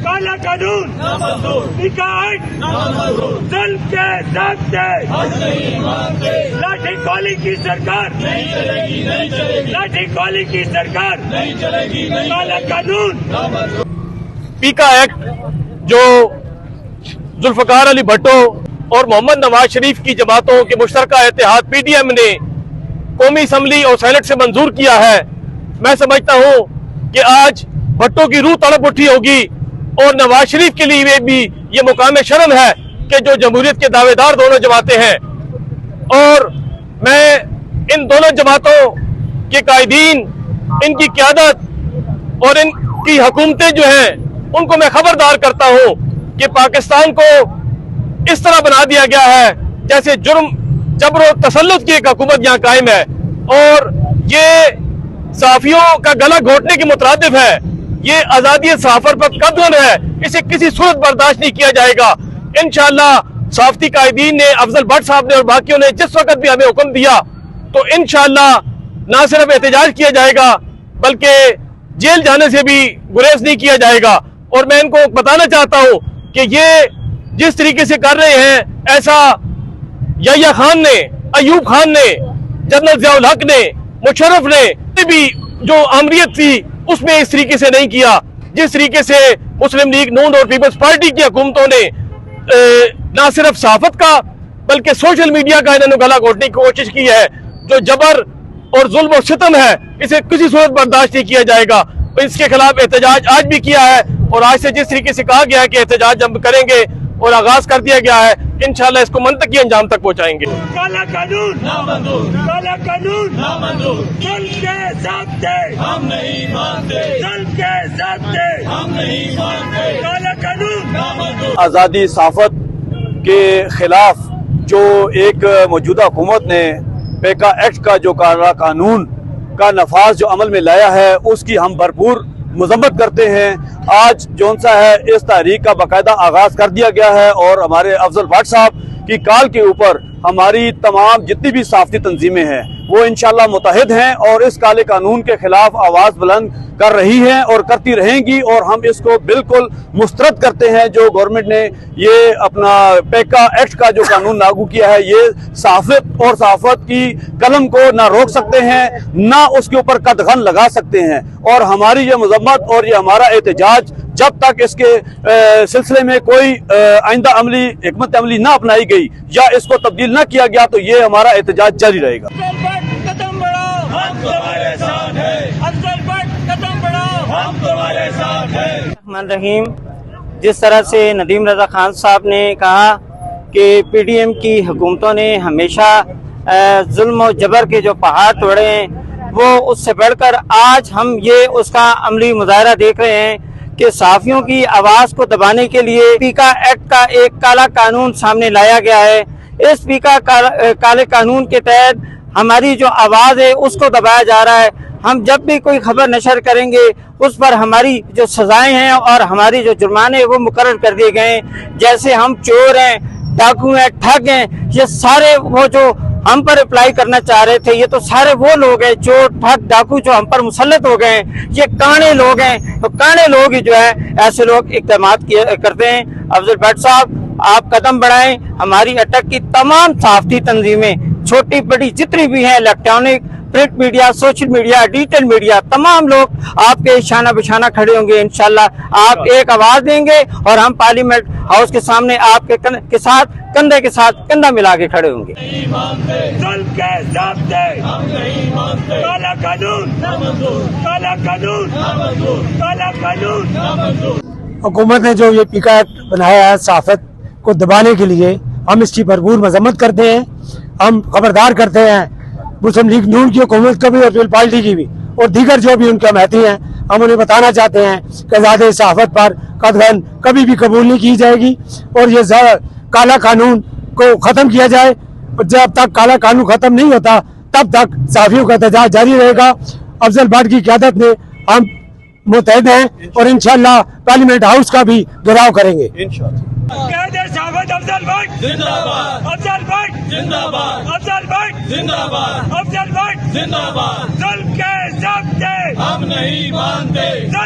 काला कानून निकाय ज़ुल्म के ज़ाब्ते लाठी गोली की सरकार नहीं चलेगी, नहीं चलेगी, लाठी गोली की सरकार नहीं चलेगी, काला कानून। पीका एक्ट जो जुल्फकार अली भट्टो और मोहम्मद नवाज शरीफ की जमातों के मुश्तरका इत्तेहाद पीडीएम ने कौमी असम्बली और सेनेट से मंजूर किया है, मैं समझता हूँ कि आज भट्टो की रूह तड़प उठी होगी और नवाज शरीफ के लिए भी ये मुकाम शर्म है कि जो जमहूरियत के दावेदार दोनों जमातें हैं। और मैं इन दोनों जमातों के कायदीन, इनकी क़यादत और इनकी हुकूमतें जो हैं उनको मैं खबरदार करता हूँ कि पाकिस्तान को इस तरह बना दिया गया है जैसे जुर्म जबर तसल्लुत की एक हुकूमत यहाँ कायम है, और ये सहाफियों का गला घोटने के मुतरादिफ है, ये आज़ादी सहाफत पर कत्ल है, इसे किसी सूरत बर्दाश्त नहीं किया जाएगा। इंशाअल्लाह सहाफती कायदीन ने, अफजल भट्ट साहब ने और बाकियों ने जिस वक्त भी हमें हुक्म दिया तो इंशाअल्लाह ना सिर्फ एहतजाज किया जाएगा बल्कि जेल जाने से भी गुरेज नहीं किया जाएगा। और मैं इनको बताना चाहता हूँ कि ये जिस तरीके से कर रहे हैं, ऐसा याह्या खान ने, अयूब खान ने, जनरल ज़ियाउल हक ने, मुशर्रफ ने भी जो आमरीत थी उसमें इस तरीके से नहीं किया जिस तरीके से मुस्लिम लीग नून और पीपल्स पार्टी की हुकूमतों ने ना सिर्फ सहाफत का बल्कि सोशल मीडिया का इन्होंने गला घोटने की कोशिश की है। जो जबर और जुल्म और सितम है इसे किसी सूरत बर्दाश्त नहीं किया जाएगा। इसके खिलाफ एहतजाज आज भी किया है और आज से जिस तरीके से कहा गया है कि एहतजाज हम करेंगे और आगाज कर दिया गया है, इंशाअल्लाह इसको मंतकी अंजाम तक पहुंचाएंगे। काला कानून नामंजूर, काला कानून नामंजूर, ज़ुल्म के ज़ाब्ते हम नहीं मानते, ज़ुल्म के ज़ाब्ते हम नहीं मानते, काला कानून नामंजूर। आज़ादी सहाफत के खिलाफ जो एक मौजूदा हुकूमत ने पेका एक्ट का जो काला कानून का नफाज जो अमल में लाया है उसकी हम भरपूर मजम्मत करते हैं। आज जौन सा है इस तहरीक का बाकायदा आगाज कर दिया गया है और हमारे अफजल भट्ट साहब की कॉल के ऊपर हमारी तमाम जितनी भी सहाफती तंजीमें हैं वो इंशाअल्लाह मुतहद हैं और इस काले कानून के खिलाफ आवाज़ बुलंद कर रही हैं और करती रहेंगी। और हम इसको बिल्कुल मुस्तरद करते हैं जो गवर्नमेंट ने ये अपना पेका एक्ट का जो कानून लागू किया है, ये सहाफत और सहाफत की कलम को ना रोक सकते हैं ना उसके ऊपर कदगन लगा सकते हैं। और हमारी ये मजम्मत और ये हमारा एहतजाज जब तक इसके सिलसिले में कोई आइंदा अमली हिकमत अमली ना अपनाई गई या इसको तब्दील ना किया गया तो ये हमारा एहतजाज जारी रहेगा। कदम बढ़ाओ हम तुम्हारे साथ हैं, अफजल भट्ट कदम बढ़ाओ हम तुम्हारे साथ हैं। रहमान रहीम, जिस तरह से नदीम रजा खान साहब ने कहा कि पीडीएम की हुकूमतों ने हमेशा जुल्म और जबर के जो पहाड़ तोड़े हैं, वो उससे बढ़कर आज हम ये उसका अमली मुजाहरा देख रहे हैं कि सहाफियों की आवाज़ को दबाने के लिए पीका एक्ट का एक काला कानून सामने लाया गया है। इस पीका काले कानून के तहत हमारी जो आवाज़ है उसको दबाया जा रहा है। हम जब भी कोई खबर नशर करेंगे उस पर हमारी जो सजाएं हैं और हमारी जो जुर्माने हैं वो मुकर्रर कर दिए गए हैं। जैसे हम चोर हैं, डाकू हैं, ठग हैं, ये सारे वो जो हम पर अप्लाई करना चाह रहे थे, ये तो सारे वो लोग हैं चोर ठग डाकू जो हम पर मुसल्लत हो गए हैं। ये काणे लोग हैं, तो काणे लोग ही जो है ऐसे लोग इक़दामात करते हैं। अफजल भट्ट साहब आप कदम बढ़ाएं, हमारी अटक की तमाम सहाफती तंजीमें छोटी बड़ी जितनी भी हैं, electronic print media, social media, digital media, तमाम लोग आपके शाना बिशाना खड़े होंगे। इंशाल्लाह आप एक आवाज देंगे और हम पार्लियामेंट हाउस के सामने आपके के साथ कंधे के साथ कंधा मिला के खड़े होंगे। ज़ुल्म के ज़ाब्ते हम नहीं मानते, काला कानून नामंजूर, काला कानून नामंजूर, काला कानून नामंजूर। हुकूमत ने जो ये पीका एक्ट बनाया है सहाफत को दबाने के लिए, हम इसकी भरपूर मजम्मत करते हैं। हम खबरदार करते हैं मुस्लिम लीग नून की हुकूमत का भी और पीपल्स पार्टी की भी और दीगर जो भी उनके हमायती हैं, हम उन्हें बताना चाहते हैं कि आज़ादी सहाफत पर कतई कभी भी कबूल नहीं की जाएगी और ये काला कानून को ख़त्म किया जाए। जब तक काला कानून ख़त्म नहीं होता तब तक सहाफियों का एहतजाज जारी रहेगा। अफजल भट्ट की क़यादत में हम मुतहद हैं और इंशाअल्लाह पार्लियामेंट हाउस का भी घेराव करेंगे। अफजल भट्ट जिंदाबाद, अफजल भट्ट जिंदाबाद, अफजल भट्ट जिंदाबाद, अफजल भट्ट जिंदाबाद। ज़ुल्म के ज़ाब्ते हम नहीं मानते।